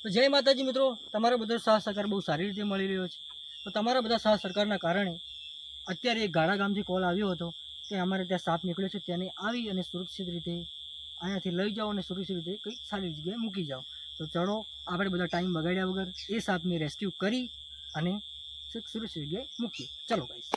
તો જય માતાજી મિત્રો, તમારો બધો સાથ સહકાર બહુ સારી રીતે મળી રહ્યો છે। તો તમારા બધા સાથ સહકારના કારણે અત્યારે એક ગાળા ગામથી કોલ આવ્યો હતો કે અમારે ત્યાં સાપ નીકળ્યો છે, તેને આવી અને સુરક્ષિત રીતે અહીંયાથી લઈ જાઓ અને સુરક્ષિત રીતે કંઈક સારી જગ્યાએ મૂકી જાઓ। તો ચલો આપણે બધા ટાઈમ બગાડ્યા વગર એ સાપને રેસ્ક્યુ કરી અને સુરક્ષિત જગ્યાએ મૂકીએ। ચલો ગાઈસ।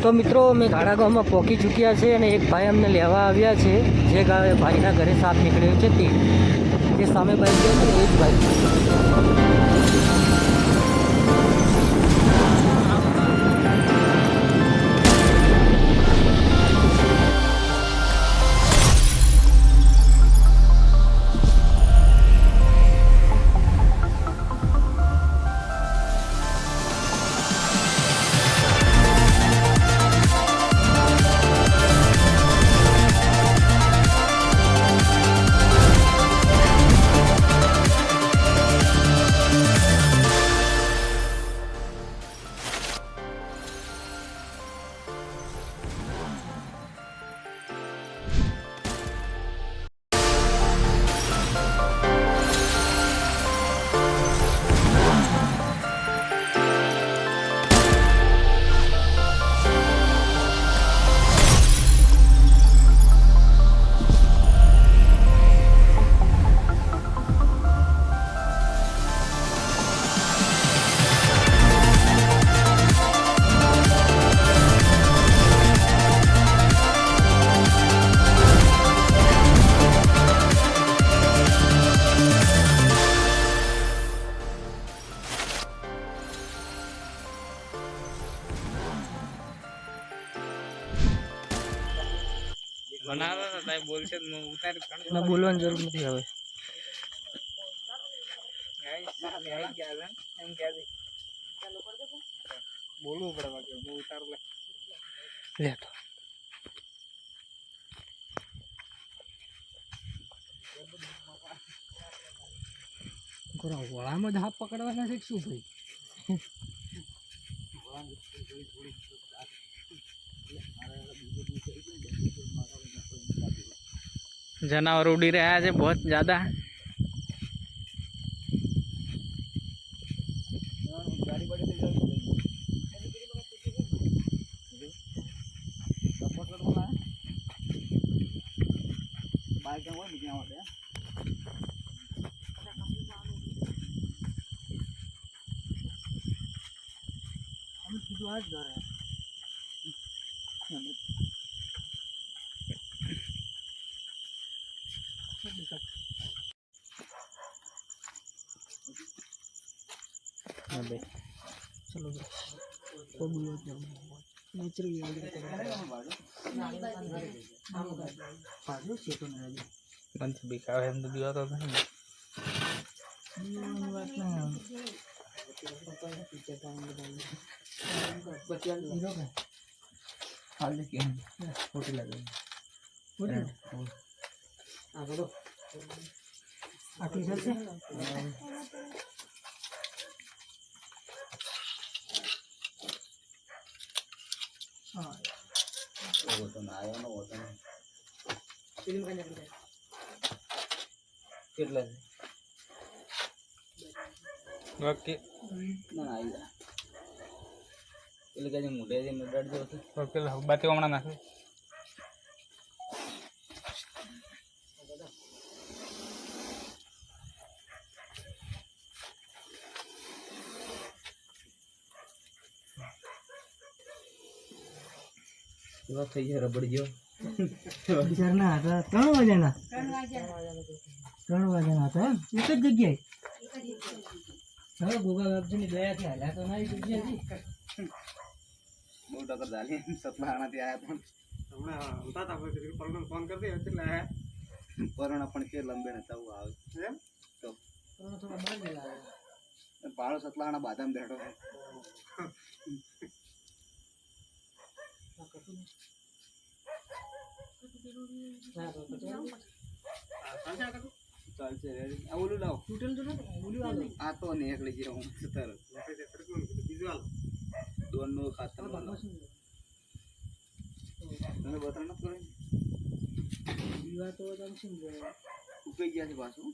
તો મિત્રો અમે ગાળા ગામમાં પહોંચી ચૂક્યા છે અને એક ભાઈ અમને લેવા આવ્યા છે, જે ભાઈના ઘરે સાપ નીકળ્યો છે તે જે સામે ભાઈ છે ને એ જ ભાઈ છે। ના બોલવાની જરૂર નથી હવે। બોલવું પડે બાકી હું ઉતાર લે તો વળામાં જ હાથ પકડવાના છે શું ભાઈ? जानवर उड़ी रहा है बहुत ज्यादा। चलो तो बोलो नेचुरल मन से बिकावे हम तो दिया तो नहीं बात नहीं हाल देखिए फोटो लगा आगे आखिर से हाँ वो तो ना आया ना वो तो फिल्म का निकल गया कितना ઓકે ઓકે બાતી હમણાં નાખે થઈ જાય રબડ ગયો વિચારના હતા 3 વાગ્યાના 3 વાગ્યાના હતા એમ? એક જ જગ્યાએ હવે ગોગા બાપજીની દયાથી હાલ્યા તો ના એ જગ્યાએથી બહુ ટકર ચાલી સતલાણાથી આયા પણ ફોન કરી દે પરણ પણ કે લંબે નતા આવે એમ તો થોડા બહાર ગયેલા આવ્યા. પાળો સતલાણા બાદામ બેઠો છે ચાલશે રેડી આ ઓલું લાવ તૂટેલ તો નથી બોલ્યું આવે આ તો નીકળી ગયો હું તરત દોનનો ખાતર તમે બતરા નથી કરી દીવા તો તમે શું જોયા ઉકાઈ ગયા છે પાછું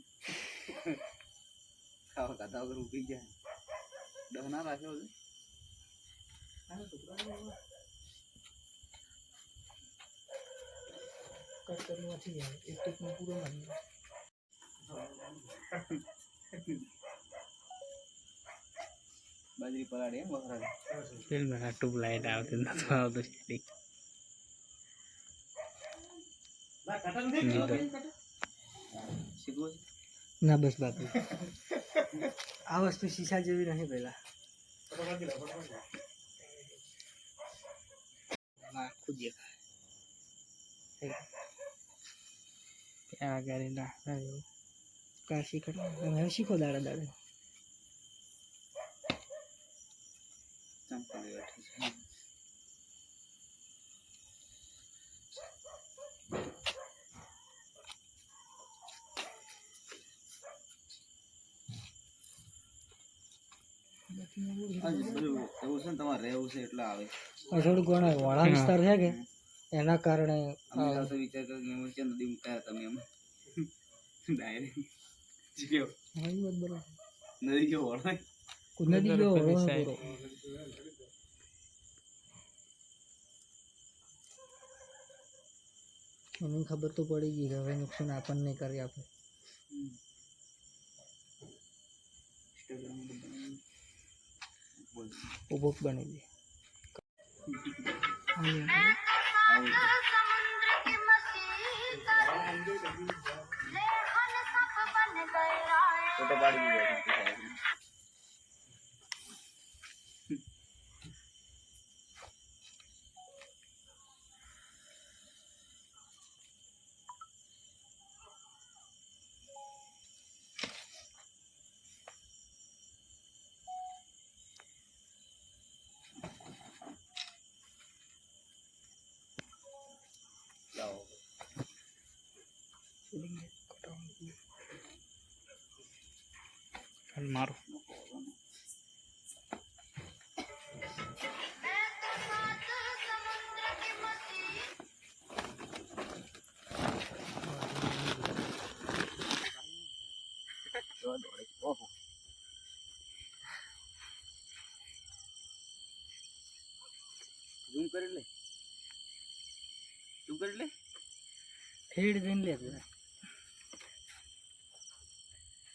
ખાવા ખાતા વગર ઉકાઈ ગયા દહના રાખ્યો છે આનો છોકરાનો કટ કરવું નથી યાર એક ટીકમાં પૂરો મારી બાજરી પલાળી એમ વખરા ફિલ્મ ટ્યુબ લાઈટ આવતી નથી આવતું શીખવું છે ના બસ બાપુ આ વસ્તુ શીશા જેવી નહીં પેલા આખું દેખાય ત્યાં ગાડી નાખતા જેવું કા શીખો તમે શીખો દાડા દાડા ચંપલ બેઠી છે એવું છે ને તમારે રહેવું છે એટલે આવે થોડું ઘણો વાળા વિસ્તાર છે કે એના કારણે અમે તો વિચાર કર્યો કે એમાં છે નદી મુકાયા તમે એમ ડાયરેક્ટ જીયો હા એ વાત બરાબર નદી ગયો વળાય કુદરતી ગયો પૂરો મને ખબર તો પડી ગઈ કે હવે નુકસાન આપણને નહીં કરી આપે ઉભો બની દે ફોટો પાડી દીધો લાવો મારો ઝૂમ કરી લે ઝૂમ કરી લે ફેડ જઈને લે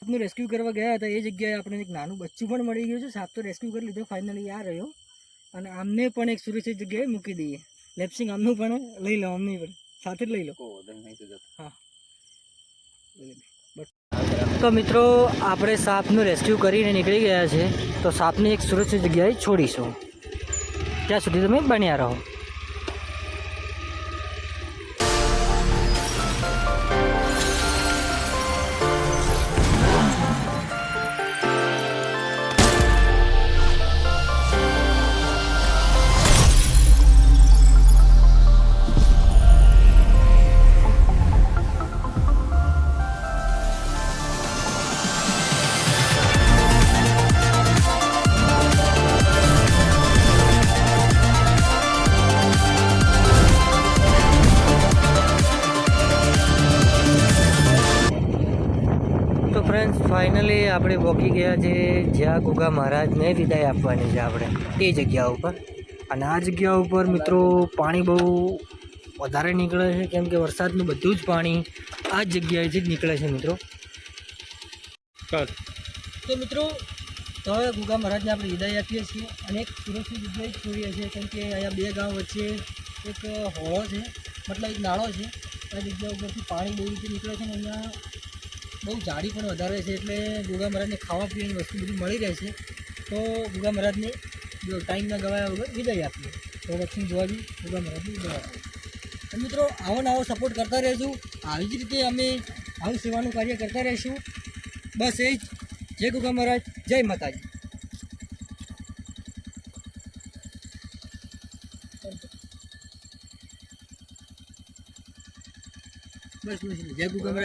આપનું રેસ્ક્યુ કરવા ગયા હતા એ જગ્યાએ આપણે એક નાનું બચ્ચું પણ મળી ગયું છે સાપ તો રેસ્ક્યુ કરી લીધો ફાઇનલી આ રહ્યો અને આમને પણ એક સુરક્ષિત જગ્યાએ મૂકી દઈએ લેપ્સિંગ આમનું પણ લઈ લો આમની પણ સાથે જ લઈ લો હા તો મિત્રો આપણે સાપનું રેસ્ક્યુ કરીને નીકળી ગયા છે તો સાપને એક સુરક્ષિત જગ્યાએ છોડીશું ત્યાં સુધી તમે બન્યા રહો ફાઇનલી આપણે પહોંચી ગયા છે જ્યાં ગુગા મહારાજને વિદાય આપવાની છે આપણે તે જગ્યા ઉપર. અને આ જગ્યા ઉપર મિત્રો પાણી બહુ વધારે નીકળે છે, કેમ કે વરસાદનું બધું જ પાણી આ જ જગ્યાએથી જ નીકળે છે મિત્રો. તો મિત્રો હવે ગુગા મહારાજને આપણે વિદાય આપીએ છીએ અને એક સુરક્ષિત જગ્યાએ જ છોડીએ છીએ, કેમ કે અહીંયા બે ગામ વચ્ચે એક હોળો છે, મતલબ એક નાળો છે. આ જગ્યા ઉપરથી પાણી બહુ રીતે નીકળે છે ને અહીંયા બહુ જાડી પણ વધારે છે, એટલે ગુગા મહારાજને ખાવા પીવાની વસ્તુ બધી મળી રહેશે. તો ગુગા મહારાજને જો ટાઈમ ના ગવાયા વગર વિદાય આપીએ. તો રક્ષણ જોવા જઈએ ગુગા મહારાજની વિદાય આપીએ. તો મિત્રો આવો ને આવો સપોર્ટ કરતા રહેશું. આવી જ રીતે અમે આવું સેવાનું કાર્ય કરતા રહીશું. બસ એ જ. જય ગુગા મહારાજ, જય માતાજી. બસ જય ગુગા મહારાજ.